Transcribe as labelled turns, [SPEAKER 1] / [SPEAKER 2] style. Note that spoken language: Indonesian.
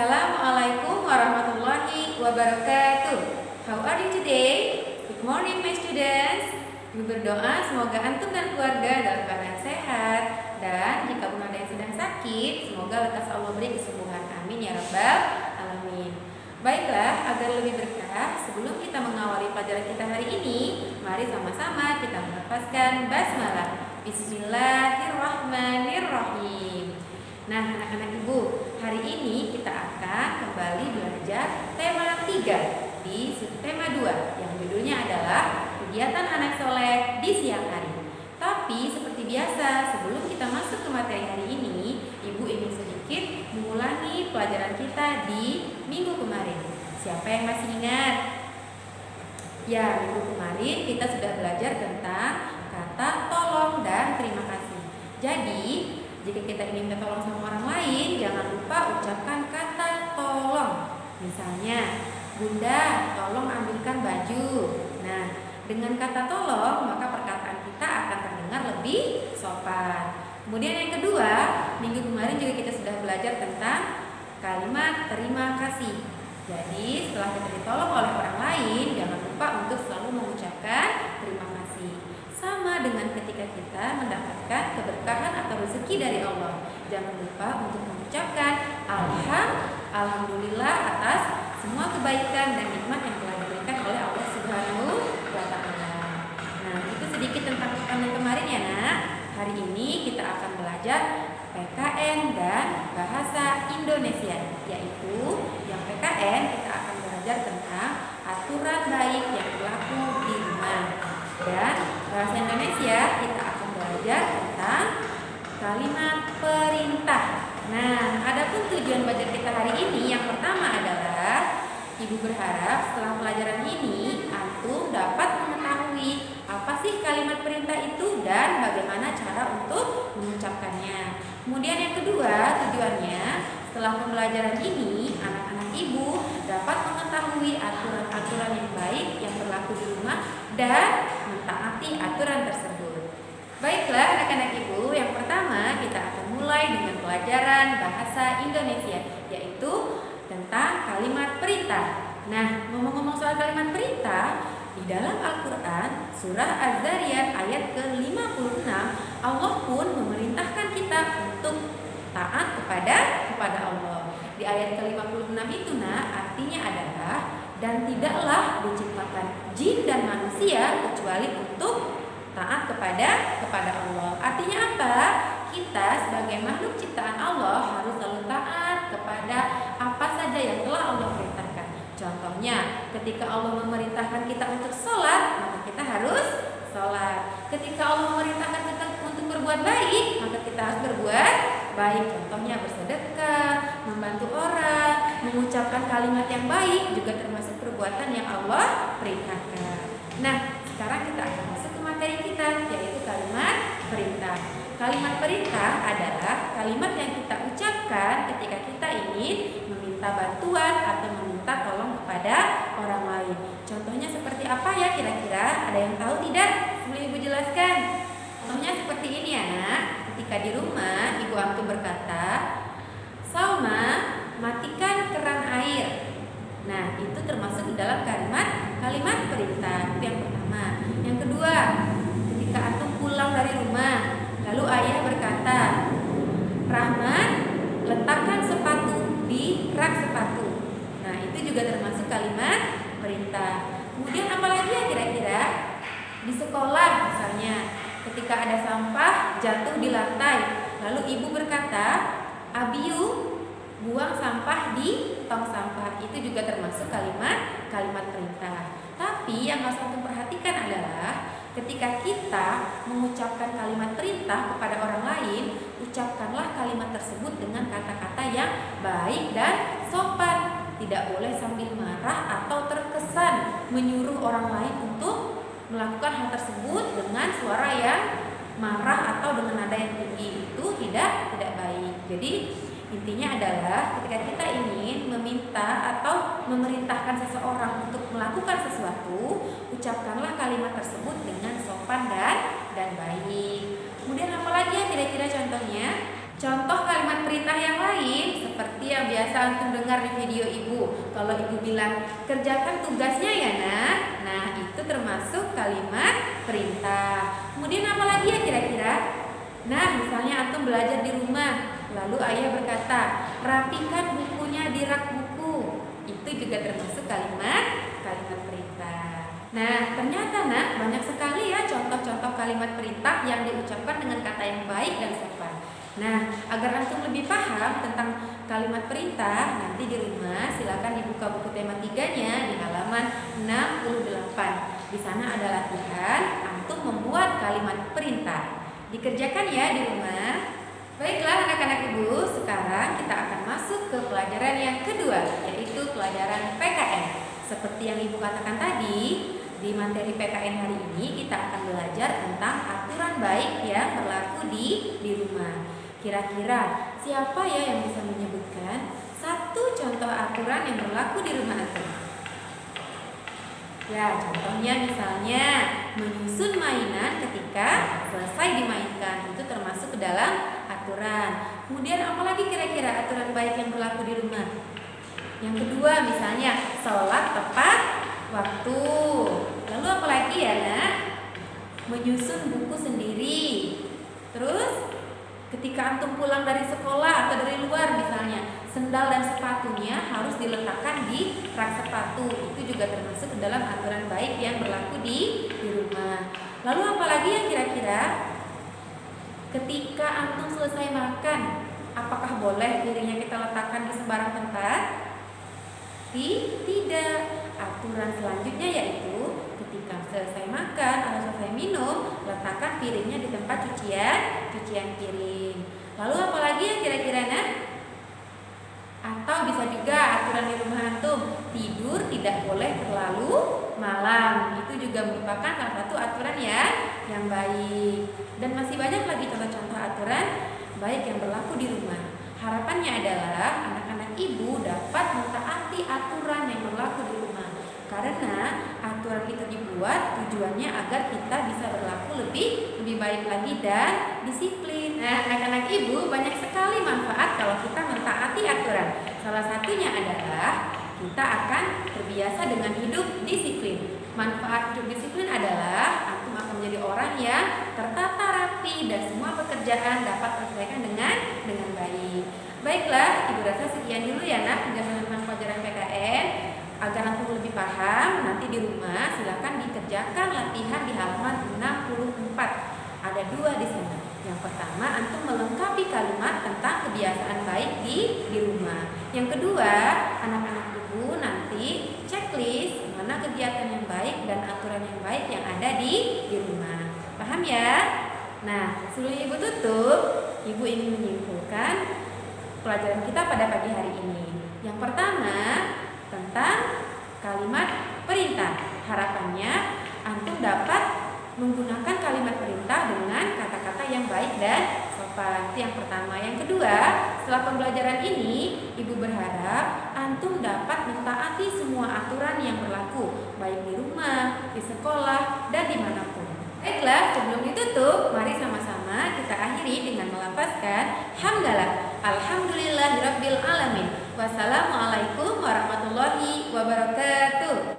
[SPEAKER 1] Assalamualaikum warahmatullahi wabarakatuh. How are you today? Good morning my students. Ibu berdoa semoga antum dan keluarga dalam keadaan sehat, dan jika pun ada yang sedang sakit, semoga lekas Allah beri kesembuhan. Amin ya rabbal alamin. Baiklah, agar lebih berkah, sebelum kita mengawali pelajaran kita hari ini, mari sama-sama kita melafazkan basmalah. Bismillahirrahmanirrahim. Nah, anak-anak ibu, hari ini kita akan kembali belajar tema 3 di subtema 2 yang judulnya adalah kegiatan anak soleh di siang hari. Tapi seperti biasa, sebelum kita masuk ke materi hari ini, ibu ingin sedikit mengulangi pelajaran kita di minggu kemarin. Siapa yang masih ingat? Ya, minggu kemarin kita sudah belajar tentang kata tolong dan terima kasih. Jadi, jika kita ingin minta tolong sama orang lain, jangan lupa ucapkan kata tolong. Misalnya, Bunda, tolong ambilkan baju. Nah, dengan kata tolong, maka perkataan kita akan terdengar lebih sopan. Kemudian yang kedua, minggu kemarin juga kita sudah belajar tentang kalimat terima kasih. Jadi, setelah kita ditolong oleh orang lain, jangan lupa untuk selalu mengucapkan terima kasih. Sama dengan ketika kita mendapatkan keberkahan atau rezeki dari Allah, jangan lupa untuk mengucapkan alhamdulillah atas semua kebaikan dan nikmat yang telah diberikan oleh Allah Subhanahu wa Ta'ala. Nah, itu sedikit tentang konten kemarin ya nak. Hari ini kita akan belajar PKN dan bahasa Indonesia, yaitu yang PKN kita akan belajar tentang aturan baik yang berlaku di rumah, dan bahasa Indonesia kita akan belajar tentang kalimat perintah. Nah, adapun tujuan belajar kita hari ini, yang pertama adalah ibu berharap setelah pelajaran ini antum dapat mengetahui apa sih kalimat perintah itu dan bagaimana cara untuk mengucapkannya. Kemudian yang kedua, tujuannya setelah pembelajaran ini anak-anak ibu dapat mengetahui aturan-aturan yang baik yang berlaku di rumah dan mentaati aturan tersebut. Baiklah anak-anak ibu, yang pertama kita akan mulai dengan pelajaran bahasa Indonesia, yaitu tentang kalimat perintah. Nah, ngomong-ngomong soal kalimat perintah, di dalam Al-Quran surah Az-Zariyat ayat ke-56, Allah pun memerintahkan kita untuk taat kepada Allah. Di ayat ke-56 itu artinya adalah, dan tidaklah diciptakan jin dan manusia kecuali untuk taat kepada Allah. Artinya apa? Kita sebagai makhluk ciptaan Allah harus selalu taat kepada apa saja yang telah Allah perintahkan. Contohnya, ketika Allah memerintahkan kita untuk sholat, maka kita harus sholat. Ketika Allah memerintahkan kita untuk berbuat baik, maka kita harus berbuat baik. Contohnya bersedekah, membantu orang, mengucapkan kalimat yang baik, juga termasuk perbuatan yang Allah perintahkan. Nah, sekarang kita akan masuk ke materi kita, yaitu kalimat perintah. Kalimat perintah adalah kalimat yang kita ucapkan ketika kita ingin meminta bantuan atau meminta tolong kepada orang lain. Contohnya seperti apa ya kira-kira? Ada yang tahu tidak? Boleh ibu jelaskan? Contohnya seperti ini ya nak. Ketika di rumah ibu antum berkata, Salma, matikan keran air. Nah, itu termasuk di dalam kalimat perintah. Itu yang pertama. Yang kedua, ketika antum pulang dari rumah, lalu ayah berkata, Rahman, letakkan sepatu di rak sepatu. Nah, itu juga termasuk kalimat perintah. Kemudian apa lagi ya kira-kira? Di sekolah misalnya, ketika ada sampah jatuh di lantai, lalu ibu berkata, Abiu, buang sampah di tong sampah. Itu juga termasuk kalimat perintah. Tapi yang harus kita perhatikan adalah ketika kita mengucapkan kalimat perintah kepada orang lain, ucapkanlah kalimat tersebut dengan kata-kata yang baik dan sopan. Tidak boleh sambil marah atau terkesan menyuruh orang lain untuk melakukan hal tersebut dengan suara yang marah atau dengan nada yang tinggi. Itu tidak baik. Jadi intinya adalah ketika kita ingin meminta atau memerintahkan seseorang untuk melakukan sesuatu, ucapkanlah kalimat tersebut dengan sopan dan baik. Kemudian apalagi ya kira-kira contohnya? Contoh kalimat perintah yang lain seperti yang biasa antum dengar di video ibu. Kalau ibu bilang kerjakan tugasnya ya nak. Nah itu termasuk kalimat perintah. Kemudian apa lagi ya kira-kira? Nah misalnya antum belajar di rumah, lalu ayah berkata rapikan bukunya di rak buku. Itu juga termasuk kalimat perintah. Nah ternyata nak banyak sekali ya contoh-contoh kalimat perintah yang diucapkan dengan kata yang baik dan sopan. Nah, agar antum lebih paham tentang kalimat perintah, nanti di rumah silakan dibuka buku tema 3-nya di halaman 68. Di sana ada latihan antum membuat kalimat perintah. Dikerjakan ya di rumah. Baiklah anak-anak ibu, sekarang kita akan masuk ke pelajaran yang kedua, yaitu pelajaran PKN. Seperti yang ibu katakan tadi, di materi PKN hari ini kita akan belajar tentang aturan baik yang berlaku di rumah. Kira-kira siapa ya yang bisa menyebutkan satu contoh aturan yang berlaku di rumah antum? Ya, contohnya misalnya menyusun mainan ketika selesai dimainkan, itu termasuk ke dalam aturan. Kemudian apalagi kira-kira aturan baik yang berlaku di rumah? Yang kedua misalnya sholat tepat waktu. Lalu apalagi ya nak? Menyusun buku sendiri. Terus ketika antum pulang dari sekolah atau dari luar misalnya, sendal dan sepatunya harus diletakkan di rak sepatu. Itu juga termasuk ke dalam aturan baik yang berlaku di rumah. Lalu apalagi yang kira-kira? Ketika antum selesai makan, apakah boleh piringnya kita letakkan di sembarang tempat? Tidak. Aturan selanjutnya yaitu ketika selesai makan atau selesai minum, letakkan piringnya di tempat cucian piring. Lalu apalagi yang kira-kira nak? Atau bisa juga aturan di rumah antum, tidur tidak boleh terlalu malam. Itu juga merupakan salah satu aturan yang baik. Dan masih banyak lagi contoh-contoh aturan baik yang berlaku di rumah. Harapannya adalah anak-anak ibu dapat mentaati aturan yang berlaku di rumah. Karena aturan itu dibuat tujuannya agar kita bisa berlaku lebih baik lagi dan disiplin. Nah, anak-anak ibu banyak sekali manfaat kalau kita mentaati aturan. Salah satunya adalah kita akan terbiasa dengan hidup disiplin. Manfaat hidup disiplin adalah antum akan menjadi orang yang tertata rapi dan semua pekerjaan dapat terselesaikan dengan baik. Baiklah, ibu rasa sekian dulu ya nak penjelasan tentang pelajaran PKN. Agar antum lebih paham, nanti di rumah silakan dikerjakan latihan di halaman 64. Ada 2 di sana. Yang pertama, antum melengkapi kalimat tentang kebiasaan baik di rumah. Yang kedua, anak-anak ibu nanti checklist mana kegiatan yang baik dan aturan yang baik yang ada di rumah. Paham ya? Nah, sebelum ibu tutup, ibu ingin menyimpulkan pelajaran kita pada pagi hari ini. Yang pertama, tentang kalimat perintah. Harapannya antum dapat menggunakan kalimat perintah dengan kata-kata yang baik dan sopan. Itu yang pertama. Yang kedua, setelah pembelajaran ini, ibu berharap antum dapat mentaati semua aturan yang berlaku, baik di rumah, di sekolah, dan dimanapun. Baiklah, sebelum ditutup, mari sama-sama kita akhiri dengan melafazkan hamdalah. Alhamdulillahirabbil alamin. Wassalamualaikum warahmatullahi wabarakatuh.